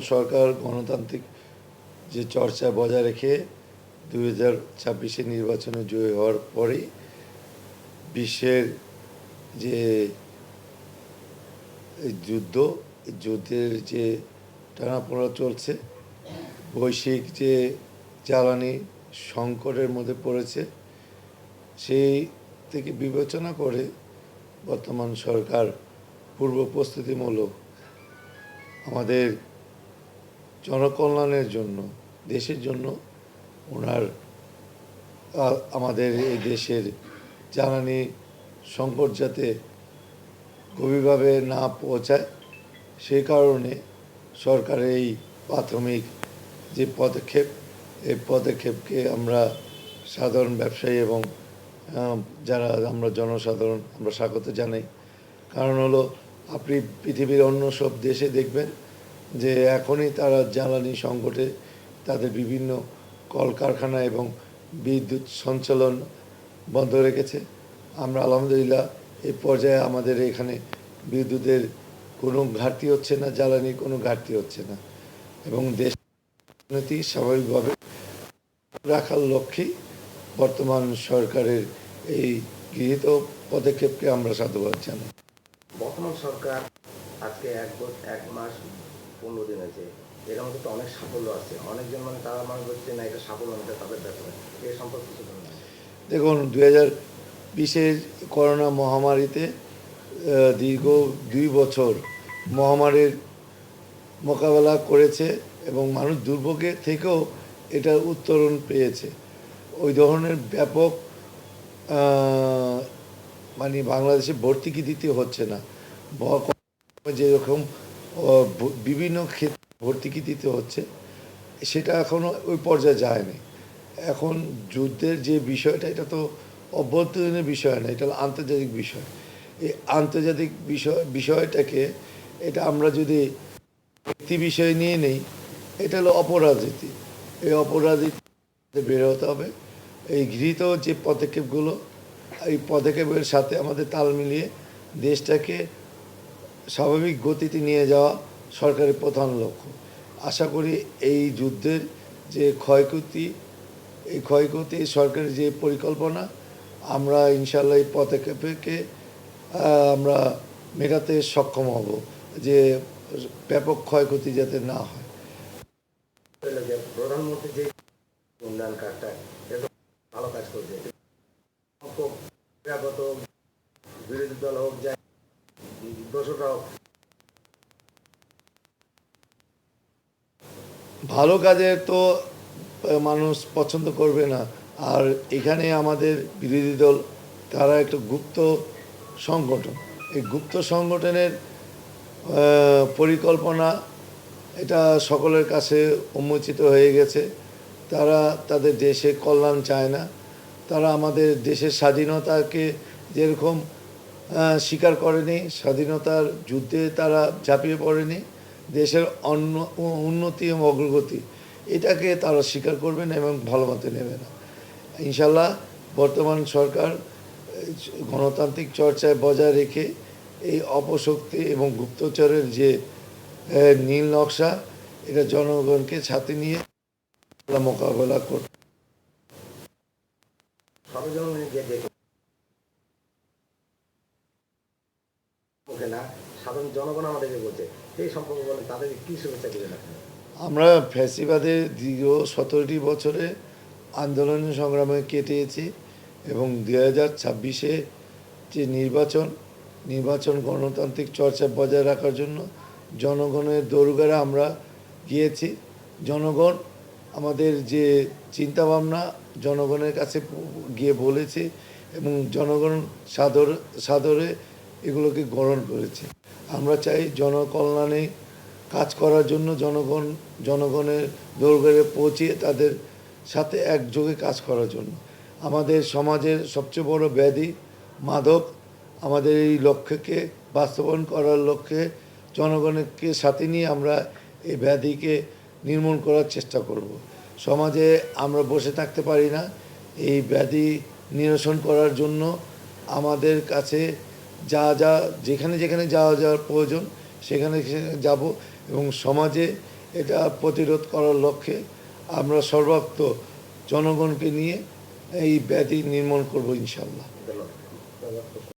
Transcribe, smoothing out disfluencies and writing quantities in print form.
সরকার গণতান্ত্রিক যে চর্চা বজায় রেখে 2026 নির্বাচনে জয়ী হওয়ার পরেই বিশ্বের যে যুদ্ধের যে টানাপোড়া চলছে, বৈশ্বিক যে জ্বালানি সংকটের মধ্যে পড়েছে, সেই থেকে বিবেচনা করে বর্তমান সরকার পূর্ব প্রস্তুতিমূলক আমাদের জনকল্যাণের জন্য, দেশের জন্য আমাদের এই দেশের জ্বালানি সংকট যাতে গভীরভাবে না পৌঁছায়, সেই কারণে সরকারের এই প্রাথমিক যে পদক্ষেপ, এই পদক্ষেপকে আমরা সাধারণ ব্যবসায়ী এবং যারা আমরা জনসাধারণ আমরা স্বাগত জানাই। কারণ হলো, আপনি পৃথিবীর অন্য সব দেশে দেখবেন যে এখনই তারা জ্বালানি সংকটে তাদের বিভিন্ন কলকারখানা এবং বিদ্যুৎ সঞ্চালন বন্ধ রেখেছে। আমরা আলহামদুলিল্লাহ এই পর্যায়ে আমাদের এখানে বিদ্যুতের কোনো ঘাটতি হচ্ছে না, জ্বালানির কোনো ঘাটতি হচ্ছে না, এবং দেশ অর্থনীতি স্বাভাবিকভাবে রাখার লক্ষ্যেই বর্তমান সরকারের এই গৃহীত পদক্ষেপকে আমরা সাধুবাদ জানাই। বর্তমান সরকার আজকে 1 মাস 15 দিন হয়েছে, এর মধ্যে তো অনেক সাফল্য আছে। অনেকজন তারা মনে করছে না এটা সাফল্য না, তাদের ব্যাপারে এর সম্পর্কে কিছু বলুন। দেখুন, 2020 করোনা মহামারীতে দীর্ঘ 2 বছর মহামারীর মোকাবেলা করেছে এবং মানুষ দুর্ভোগের থেকেও এটার উত্তরণ পেয়েছে। ওই ধরনের ব্যাপক বাংলাদেশে ভর্তুকি দিতে হচ্ছে না, যেরকম বিভিন্ন ক্ষেত্রে ভর্তুকি দিতে হচ্ছে, সেটা এখনও ওই পর্যায়ে যায়নি। এখন যুদ্ধের যে বিষয়টা, এটা তো অভ্যন্তরীণ বিষয় না, এটা হলো আন্তর্জাতিক বিষয়। এই আন্তর্জাতিক বিষয়টাকে এটা আমরা যদি ব্যক্তি বিষয় নিয়ে নেই, এটা হলো অপরাজনীতি। এই অপরাজনীতি বের হতে হবে। এই গৃহীত যে পদক্ষেপগুলো, এই পদক্ষেপের সাথে আমাদের তাল মিলিয়ে দেশটাকে স্বাভাবিক গতিতে নিয়ে যাওয়া সরকারের প্রধান লক্ষ্য। আশা করি এই যুদ্ধের যে ক্ষয়ক্ষতি সরকারের যে পরিকল্পনা, আমরা ইনশাল্লাহ এই পদক্ষেপকে আমরা মেটাতে সক্ষম হব, যে ব্যাপক ক্ষয়ক্ষতি যাতে না হয়। প্রধানমন্ত্রী যে উন্নয়ন কার্ডটা ভালো কাজ করছে, বিরোধী দল হোক, যায় দোষরা হোক, ভালো কাজে তো মানুষ পছন্দ করবে না। আর এখানে আমাদের বিরোধী দল তারা একটা গুপ্ত সংগঠন। এই গুপ্ত সংগঠনের পরিকল্পনা এটা সকলের কাছে উন্মোচিত হয়ে গেছে। তারা তাদের দেশে কল্যাণ চায় না। তারা আমাদের দেশের স্বাধীনতাকে যেরকম স্বীকার করেনি, স্বাধীনতার যুদ্ধে তারা ঝাঁপিয়ে পড়েনি, দেশের উন্নতি এবং অগ্রগতি এটাকে তারা স্বীকার করবে না এবং ভালো মতো নেবে না। ইনশাল্লাহ বর্তমান সরকার গণতান্ত্রিক চর্চায় বজায় রেখে এই অপশক্তি এবং গুপ্তচরের যে নীল নকশা, এটা জনগণকে সাথে নিয়ে মোকাবেলা করতে। সাধারণ জনগণ আমাদেরকে বলছে, সেই সম্পর্কে বলেন, তাদেরকে কি শুভেচ্ছা দিবেন আপনি? আমরা ফ্যাসিবাদের দীর্ঘ 17টি বছরে আন্দোলন সংগ্রামে কেটেছি এবং 2026 যে নির্বাচন গণতান্ত্রিক চর্চা বজায় রাখার জন্য জনগণের দোরগোড়ায় আমরা গিয়েছি। জনগণ আমাদের যে চিন্তাভাবনা জনগণের কাছে গিয়ে বলেছে এবং জনগণ সাদরে এগুলোকে গ্রহণ করেছে। আমরা চাই জনকল্যাণে কাজ করার জন্য জনগণের দোরগোড়ায় পৌঁছিয়ে তাদের সাথে একযোগে কাজ করার জন্য। আমাদের সমাজের সবচেয়ে বড় ব্যাধি মাদক। আমাদের এই লক্ষ্যকে বাস্তবায়ন করার লক্ষ্যে জনগণকে সাথে নিয়ে আমরা এই ব্যাধিকে নির্মূল করার চেষ্টা করব। সমাজে আমরা বসে থাকতে পারি না। এই ব্যাধি নিরসন করার জন্য আমাদের কাছে যেখানে যাওয়ার প্রয়োজন সেখানে যাব এবং সমাজে এটা প্রতিরোধ করার লক্ষ্যে আমরা সর্বাত্ম জনগণকে নিয়ে এই ব্যাধি নির্মূল করব ইনশাল্লাহ। ধন্যবাদ।